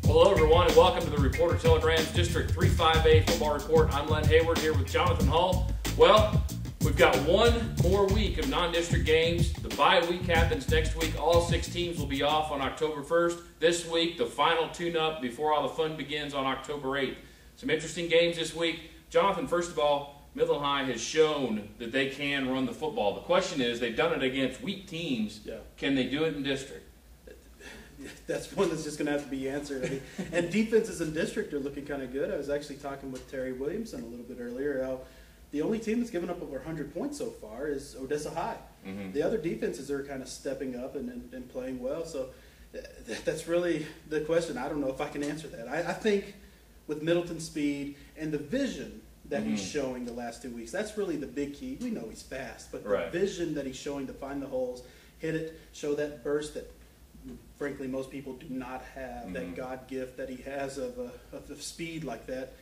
Well, hello everyone, and welcome to the Reporter Telegram's District 358 Football Report. I'm Len Hayward here with Jonathan Hull. Well, we've got one more week of non-district games. The bye week happens next week. All 6 teams will be off on October 1st. This week, the final tune-up before all the fun begins on October 8th. Some interesting games this week. Jonathan, first of all, Midland High has shown that they can run the football. The question is, they've done it against weak teams. Yeah. Can they do it in district? That's one that's just going to have to be answered. I mean, and defenses in district are looking kind of good. I was actually talking with Terry Williamson a little bit earlier. How the only team that's given up over 100 points so far is Odessa High. Mm-hmm. The other defenses are kind of stepping up and playing well. So that's really the question. I don't know if I can answer that. I think with Middleton's speed and the vision that he's showing the last 2 weeks, that's really the big key. We know he's fast, but the vision that he's showing to find the holes, hit it, show that burst that frankly most people do not have, that God gift that he has of speed like that.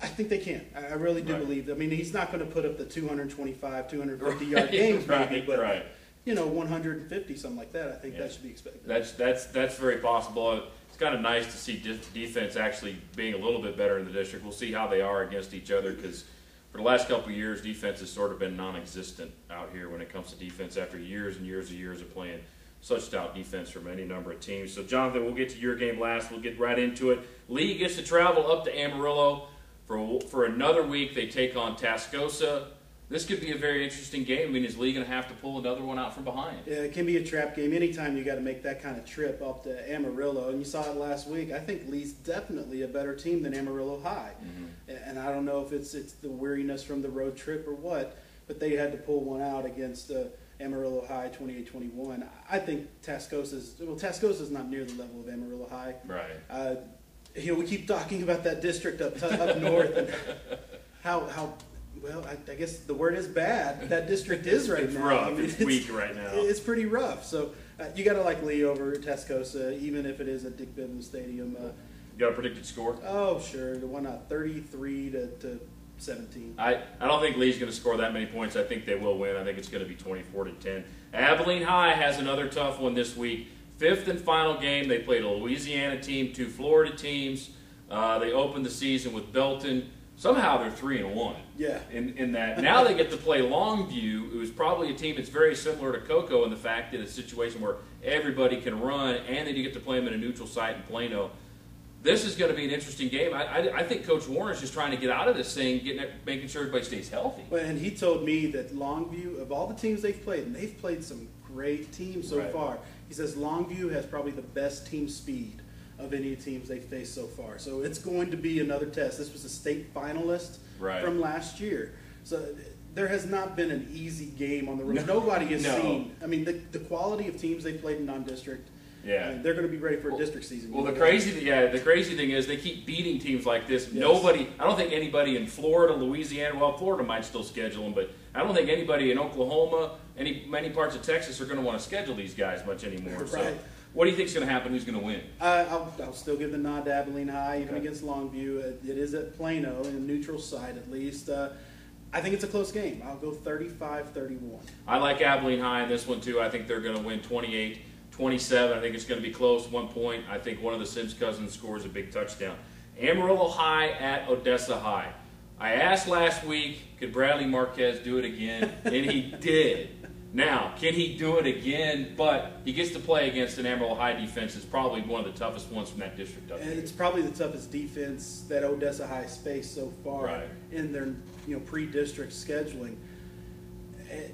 I think they can. I really do believe that. I mean, he's not going to put up the 225, 250-yard games maybe, but you know, 150, something like that. I think that should be expected. That's very possible. It's kind of nice to see defense actually being a little bit better in the district. We'll see how they are against each other, because for the last couple of years, defense has sort of been non-existent out here when it comes to defense after years and years and years of playing such stout defense from any number of teams. So, Jonathan, we'll get to your game last. We'll get right into it. Lee gets to travel up to Amarillo for another week. They take on Tascosa. This could be a very interesting game. I mean, is Lee going to have to pull another one out from behind? Yeah, it can be a trap game. Anytime you got to make that kind of trip up to Amarillo, and you saw it last week, I think Lee's definitely a better team than Amarillo High. And I don't know if it's the weariness from the road trip or what, but they had to pull one out against Amarillo High 28-21. I think Tascosa's not near the level of Amarillo High. Right. You know, we keep talking about that district up north and how well, I guess the word is bad. That district is right it's now. Rough. I mean, it's weak right now. It's pretty rough. So you got to like Lee over Tascosa, even if it is at Dick Bivens Stadium. You got a predicted score? Oh, sure. The one 33 to 17. I don't think Lee's going to score that many points. I think they will win. I think it's going to be 24-10. Abilene High has another tough one this week. 5th and final game. They played a Louisiana team, 2 Florida teams. They opened the season with Belton. Somehow they're 3-1. Yeah. In that. Now they get to play Longview, who's probably a team that's very similar to Cocoa in the fact that it's a situation where everybody can run, and they do get to play them in a neutral site in Plano. This is going to be an interesting game. I think Coach Warner's just trying to get out of this thing, making sure everybody stays healthy. Well, and he told me that Longview, of all the teams they've played, and they've played some great teams so far, he says Longview has probably the best team speed of any teams they've faced so far. So it's going to be another test. This was a state finalist from last year. So there has not been an easy game on the road. Nobody has seen. I mean, the quality of teams they've played in non-district. Yeah, I mean, they're going to be ready for a district season. Well, the crazy thing is they keep beating teams like this. Yes. I don't think anybody in Florida, Louisiana, well, Florida might still schedule them, but I don't think anybody in Oklahoma, many parts of Texas are going to want to schedule these guys much anymore. So, what do you think is going to happen? Who's going to win? I'll still give the nod to Abilene High, even against Longview. It is at Plano, in a neutral site at least. I think it's a close game. I'll go 35-31. I like Abilene High in this one, too. I think they're going to win 28-27. I think it's going to be close, 1 point. I think one of the Sims cousins scores a big touchdown. Amarillo High at Odessa High. I asked last week, could Bradley Marquez do it again? And he did. Now, can he do it again? But he gets to play against an Amarillo High defense. It's probably one of the toughest ones from that district up there. And it's probably the toughest defense that Odessa High has faced so far in their pre-district scheduling.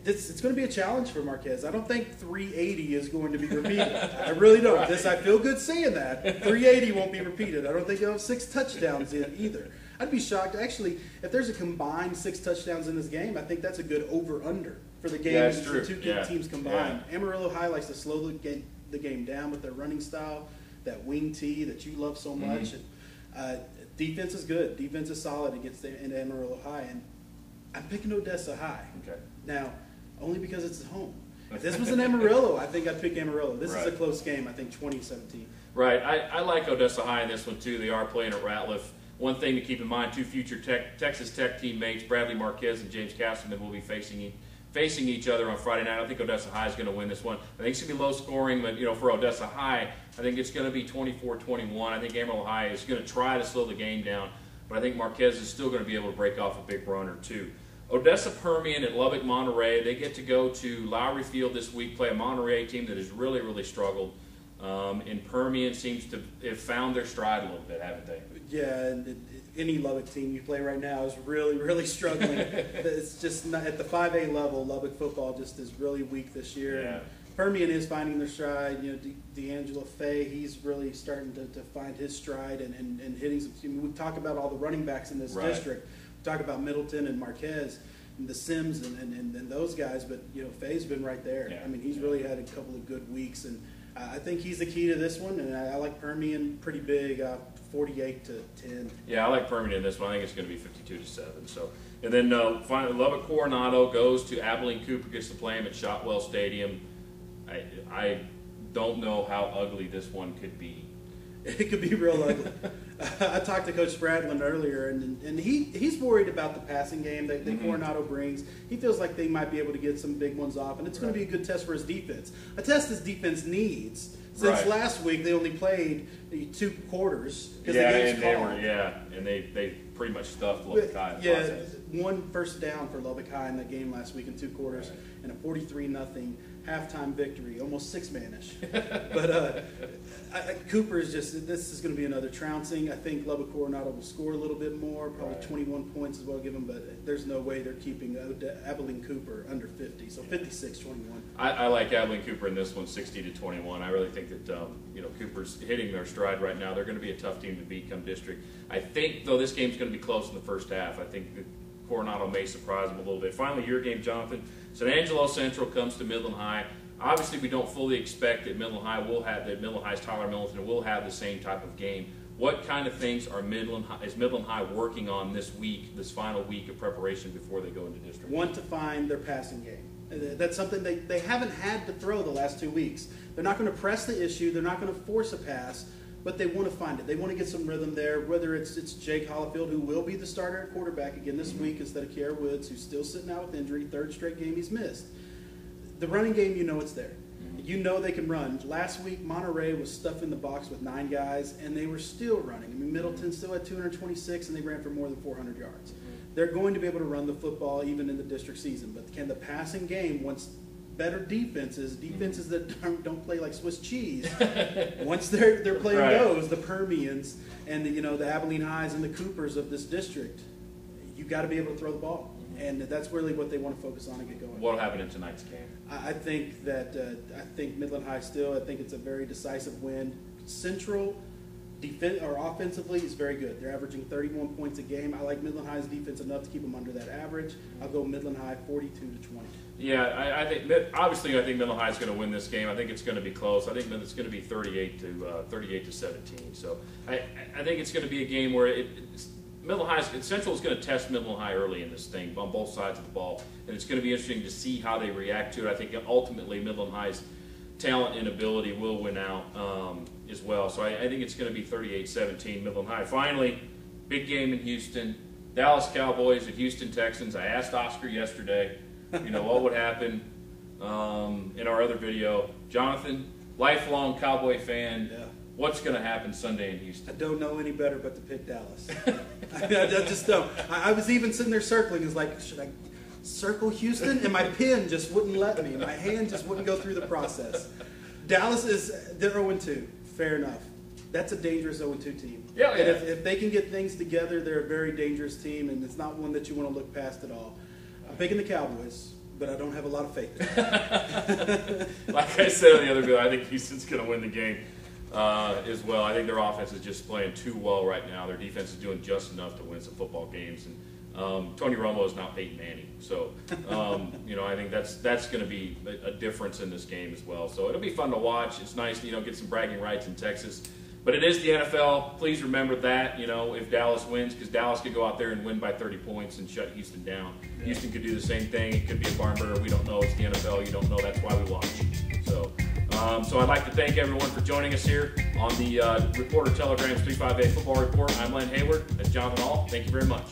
It's going to be a challenge for Marquez. I don't think 380 is going to be repeated. I really don't. I feel good saying that. 380 won't be repeated. I don't think he'll have 6 touchdowns in either. I'd be shocked. Actually, if there's a combined 6 touchdowns in this game, I think that's a good over-under for the game. Yeah, that's true. The 2 teams combined. Yeah. Amarillo High likes to slow the game down with their running style, that wing tee that you love so much. And, defense is good. Defense is solid against Amarillo High. And I'm picking Odessa High. Okay. Now, only because it's at home. If this was in Amarillo, I think I'd pick Amarillo. This is a close game, I think 2017. Right. I like Odessa High in this one, too. They are playing at Ratliff. One thing to keep in mind, 2 future Texas Tech teammates, Bradley Marquez and James Castleman, will be facing facing each other on Friday night. I think Odessa High is going to win this one. I think it's going to be low scoring, but for Odessa High, I think it's going to be 24-21. I think Amarillo High is going to try to slow the game down, but I think Marquez is still going to be able to break off a big run or two. Odessa Permian at Lubbock Monterey, they get to go to Lowry Field this week, play a Monterey team that has really, really struggled. And Permian seems to have found their stride a little bit, haven't they? Yeah, and any Lubbock team you play right now is really, really struggling. It's just not, at the 5A level, Lubbock football just is really weak this year. Yeah. Permian is finding their stride. D'Angelo Faye, he's really starting to find his stride and hitting some. We talk about all the running backs in this district. We talk about Middleton and Marquez and the Sims and those guys, but Faye's been right there. Yeah. I mean, he's really had a couple of good weeks, and I think he's the key to this one. And I like Permian pretty big, 48-10. Yeah, I like Permian in this one. I think it's going to be 52-7. So, and then finally, Lubbock Coronado goes to Abilene Cooper, gets to play him at Shotwell Stadium. I don't know how ugly this one could be. It could be real ugly. I talked to Coach Spradlin earlier, and he's worried about the passing game that Coronado brings. He feels like they might be able to get some big ones off, and it's going to be a good test for his defense. A test his defense needs. Since last week, they only played 2 quarters. And they pretty much stuffed Lubbock High. Yeah, 1 first down for Lubbock High in the game last week in 2 quarters, and a 43-0 halftime victory, almost 6-manish. But Cooper is this is going to be another trouncing. I think Lubbock Coronado will score a little bit more, probably 21 points as well, give them, but there's no way they're keeping Abilene Cooper under 50, so 56-21. I like Abilene Cooper in this one, 60-21. I really think that Cooper's hitting their stride right now. They're going to be a tough team to beat come district. I think, though, this game's going to be close in the first half. I think that Coronado may surprise them a little bit. Finally, your game, Jonathan. San Angelo Central comes to Midland High. Obviously, we don't fully expect that Midland High's Tyler Middleton will have the same type of game. What kind of things is Midland High working on this week, this final week of preparation before they go into district? Want to find their passing game. That's something they haven't had to throw the last 2 weeks. They're not going to press the issue. They're not going to force a pass, but they want to find it. They want to get some rhythm there, whether it's Jake Hollifield, who will be the starter at quarterback again this week instead of Kier Woods, who's still sitting out with injury, 3rd straight game he's missed. The running game, it's there. They can run. Last week, Monterey was stuffed in the box with 9 guys, and they were still running. I mean, Middleton still had 226, and they ran for more than 400 yards. They're going to be able to run the football even in the district season, but can the passing game, once better defenses that don't play like Swiss cheese, once they're playing those, the Permians and the Abilene Highs and the Coopers of this district, you got to be able to throw the ball. And that's really what they want to focus on and get going. What will happen in tonight's game? I think that Midland High still. I think it's a very decisive win. Central offensively is very good. They're averaging 31 points a game. I like Midland High's defense enough to keep them under that average. I'll go Midland High 42-20. Yeah, I think Midland High is going to win this game. I think it's going to be close. I think it's going to be 38-17. So I think it's going to be a game where Central is going to test Midland High early in this thing on both sides of the ball, and it's going to be interesting to see how they react to it. I think ultimately Midland High's talent and ability will win out as well. So I think it's going to be 38-17 Midland High. Finally, big game in Houston. Dallas Cowboys at Houston Texans. I asked Oscar yesterday, what would happen in our other video. Jonathan, lifelong Cowboy fan. Yeah. What's going to happen Sunday in Houston? I don't know any better but to pick Dallas. I just don't. I was even sitting there circling. It's like, should I circle Houston? And my pen just wouldn't let me. My hand just wouldn't go through the process. Dallas they're 0-2. Fair enough. That's a dangerous 0-2 team. Yeah. And if they can get things together, they're a very dangerous team, and it's not one that you want to look past at all. I'm picking the Cowboys, but I don't have a lot of faith in them. Like I said on the other video, I think Houston's going to win the game. As well. I think their offense is just playing too well right now. Their defense is doing just enough to win some football games. And Tony Romo is not Peyton Manning. So, I think that's going to be a difference in this game as well. So it'll be fun to watch. It's nice to, get some bragging rights in Texas. But it is the NFL. Please remember that, if Dallas wins, because Dallas could go out there and win by 30 points and shut Houston down. Yeah. Houston could do the same thing. It could be a barn burner. We don't know. It's the NFL. You don't know. That's why we watch. So I'd like to thank everyone for joining us here on the Reporter Telegram's 358 Football Report. I'm Len Hayward. That's Jonathan Hall. Thank you very much.